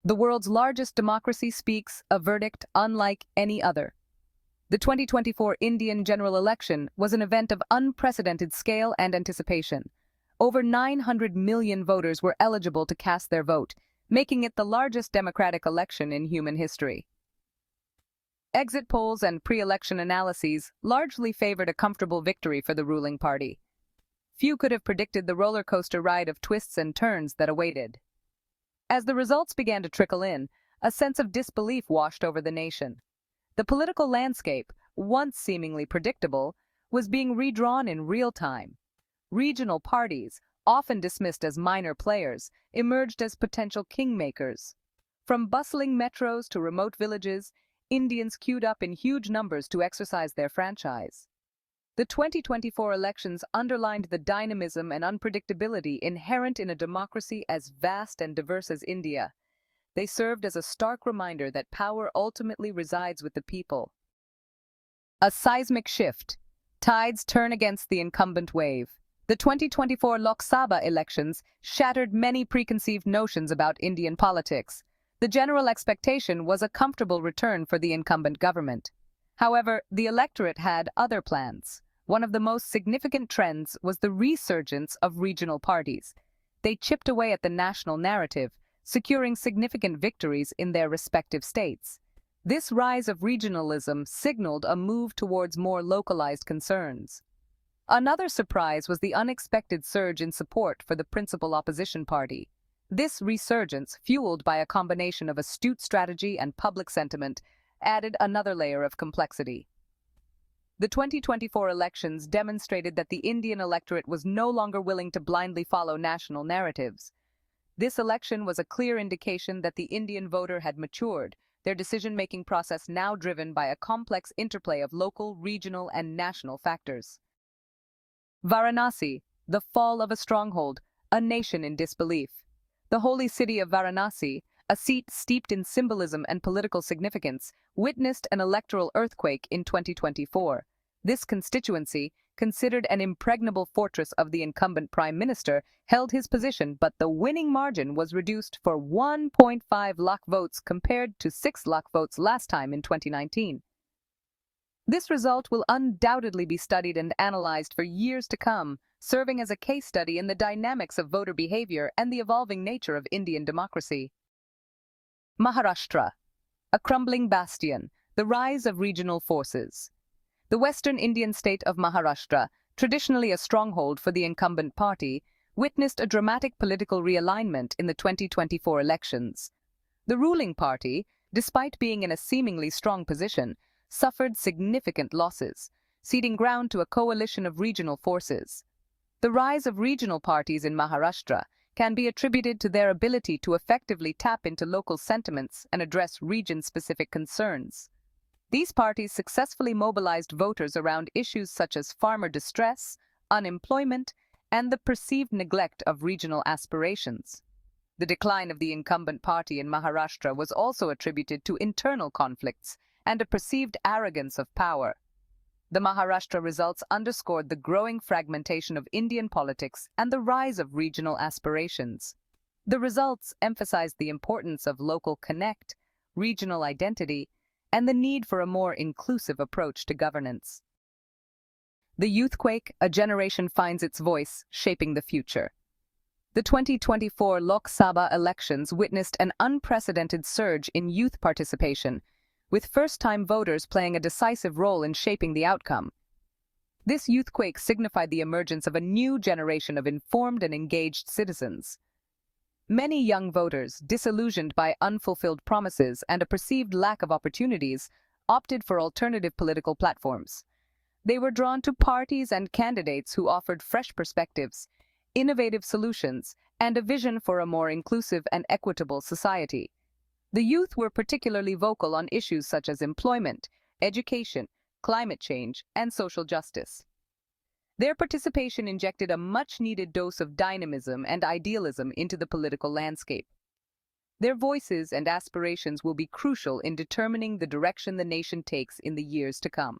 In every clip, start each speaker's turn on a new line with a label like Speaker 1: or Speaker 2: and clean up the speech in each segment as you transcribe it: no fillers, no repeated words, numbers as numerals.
Speaker 1: The world's largest democracy speaks a verdict unlike any other. The 2024 Indian general election was an event of unprecedented scale and anticipation. Over 900 million voters were eligible to cast their vote, making it the largest democratic election in human history. Exit polls and pre-election analyses largely favored a comfortable victory for the ruling party. Few could have predicted the roller coaster ride of twists and turns that awaited. As the results began to trickle in, a sense of disbelief washed over the nation. The political landscape, once seemingly predictable, was being redrawn in real time. Regional parties, often dismissed as minor players, emerged as potential kingmakers. From bustling metros to remote villages, Indians queued up in huge numbers to exercise their franchise. The 2024 elections underlined the dynamism and unpredictability inherent in a democracy as vast and diverse as India. They served as a stark reminder that power ultimately resides with the people. A seismic shift. Tides turn against the incumbent wave. The 2024 Lok Sabha elections shattered many preconceived notions about Indian politics. The general expectation was a comfortable return for the incumbent government. However, the electorate had other plans. One of the most significant trends was the resurgence of regional parties. They chipped away at the national narrative, securing significant victories in their respective states. This rise of regionalism signaled a move towards more localized concerns. Another surprise was the unexpected surge in support for the principal opposition party. This resurgence, fueled by a combination of astute strategy and public sentiment, added another layer of complexity. The 2024 elections demonstrated that the Indian electorate was no longer willing to blindly follow national narratives. This election was a clear indication that the Indian voter had matured, their decision-making process now driven by a complex interplay of local, regional, and national factors. Varanasi, the fall of a stronghold, a nation in disbelief. The holy city of Varanasi, a seat steeped in symbolism and political significance, witnessed an electoral earthquake in 2024. This constituency, considered an impregnable fortress of the incumbent prime minister, held his position, but the winning margin was reduced for 1.5 lakh votes compared to 6 lakh votes last time in 2019. This result will undoubtedly be studied and analyzed for years to come, serving as a case study in the dynamics of voter behavior and the evolving nature of Indian democracy. Maharashtra, a crumbling bastion, the rise of regional forces. The western Indian state of Maharashtra, traditionally a stronghold for the incumbent party, witnessed a dramatic political realignment in the 2024 elections. The ruling party, despite being in a seemingly strong position, suffered significant losses, ceding ground to a coalition of regional forces. The rise of regional parties in Maharashtra can be attributed to their ability to effectively tap into local sentiments and address region-specific concerns. These parties successfully mobilized voters around issues such as farmer distress, unemployment, and the perceived neglect of regional aspirations. The decline of the incumbent party in Maharashtra was also attributed to internal conflicts and a perceived arrogance of power. The Maharashtra results underscored the growing fragmentation of Indian politics and the rise of regional aspirations. The results emphasized the importance of local connect, regional identity, and the need for a more inclusive approach to governance. The youthquake, a generation finds its voice, shaping the future. The 2024 Lok Sabha elections witnessed an unprecedented surge in youth participation, with first-time voters playing a decisive role in shaping the outcome. This youthquake signified the emergence of a new generation of informed and engaged citizens. Many young voters, disillusioned by unfulfilled promises and a perceived lack of opportunities, opted for alternative political platforms. They were drawn to parties and candidates who offered fresh perspectives, innovative solutions, and a vision for a more inclusive and equitable society. The youth were particularly vocal on issues such as employment, education, climate change, and social justice. Their participation injected a much-needed dose of dynamism and idealism into the political landscape. Their voices and aspirations will be crucial in determining the direction the nation takes in the years to come.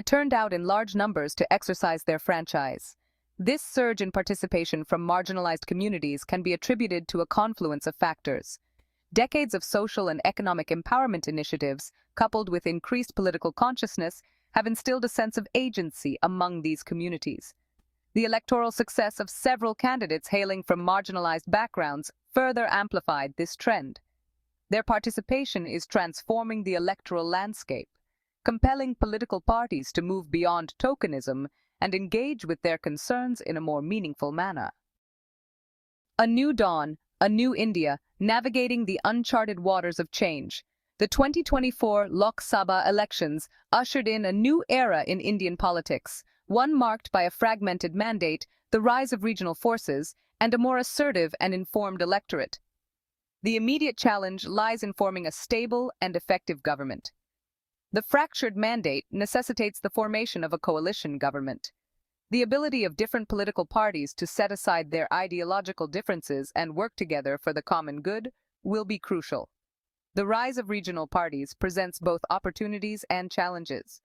Speaker 1: Turned out in large numbers to exercise their franchise. This surge in participation from marginalized communities can be attributed to a confluence of factors. Decades of social and economic empowerment initiatives, coupled with increased political consciousness, have instilled a sense of agency among these communities. The electoral success of several candidates hailing from marginalized backgrounds further amplified this trend. Their participation is transforming the electoral landscape, compelling political parties to move beyond tokenism and engage with their concerns in a more meaningful manner. A new dawn, a new India, navigating the uncharted waters of change. The 2024 Lok Sabha elections ushered in a new era in Indian politics, one marked by a fragmented mandate, the rise of regional forces, and a more assertive and informed electorate. The immediate challenge lies in forming a stable and effective government. The fractured mandate necessitates the formation of a coalition government. The ability of different political parties to set aside their ideological differences and work together for the common good will be crucial. The rise of regional parties presents both opportunities and challenges.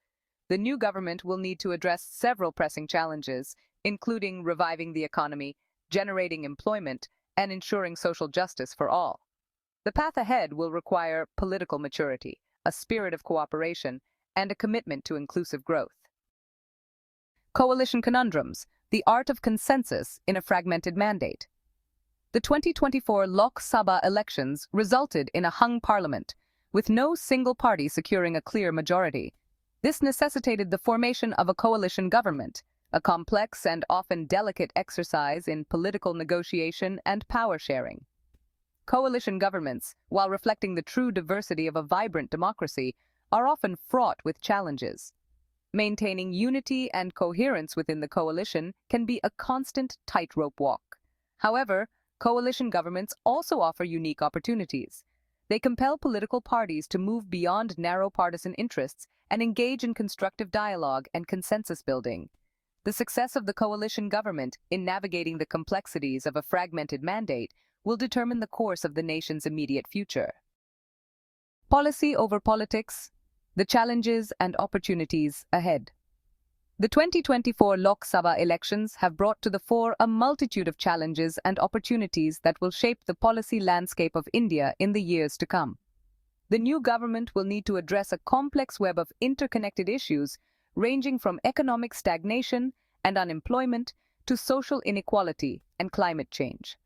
Speaker 1: The new government will need to address several pressing challenges, including reviving the economy, generating employment, and ensuring social justice for all. The path ahead will require political maturity, a spirit of cooperation, and a commitment to inclusive growth. Coalition conundrums, the art of consensus in a fragmented mandate. The 2024 Lok Sabha elections resulted in a hung parliament, with no single party securing a clear majority. This necessitated the formation of a coalition government, a complex and often delicate exercise in political negotiation and power sharing. Coalition governments, while reflecting the true diversity of a vibrant democracy, are often fraught with challenges. Maintaining unity and coherence within the coalition can be a constant tightrope walk. However, coalition governments also offer unique opportunities. They compel political parties to move beyond narrow partisan interests and engage in constructive dialogue and consensus building. The success of the coalition government in navigating the complexities of a fragmented mandate will determine the course of the nation's immediate future. Policy over politics, the challenges and opportunities ahead. The 2024 Lok Sabha elections have brought to the fore a multitude of challenges and opportunities that will shape the policy landscape of India in the years to come. The new government will need to address a complex web of interconnected issues ranging from economic stagnation and unemployment to social inequality and climate change.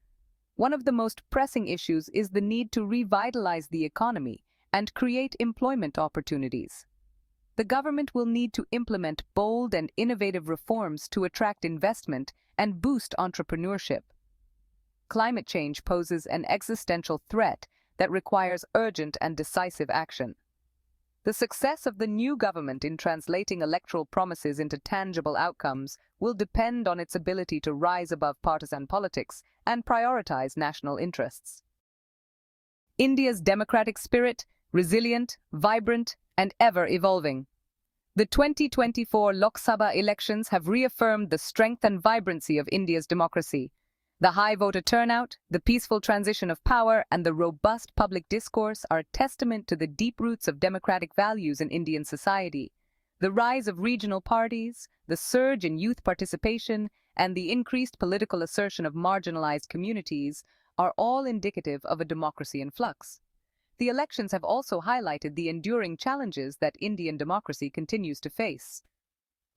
Speaker 1: One of the most pressing issues is the need to revitalize the economy and create employment opportunities. The government will need to implement bold and innovative reforms to attract investment and boost entrepreneurship. Climate change poses an existential threat that requires urgent and decisive action. The success of the new government in translating electoral promises into tangible outcomes will depend on its ability to rise above partisan politics and prioritize national interests. India's democratic spirit, resilient, vibrant, and ever-evolving. The 2024 Lok Sabha elections have reaffirmed the strength and vibrancy of India's democracy. The high voter turnout, the peaceful transition of power, and the robust public discourse are a testament to the deep roots of democratic values in Indian society. The rise of regional parties, the surge in youth participation, and the increased political assertion of marginalized communities are all indicative of a democracy in flux. The elections have also highlighted the enduring challenges that Indian democracy continues to face.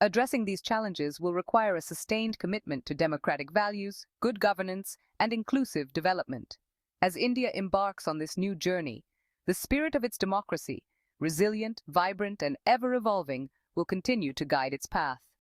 Speaker 1: Addressing these challenges will require a sustained commitment to democratic values, good governance, and inclusive development. As India embarks on this new journey, the spirit of its democracy, resilient, vibrant, and ever-evolving, will continue to guide its path.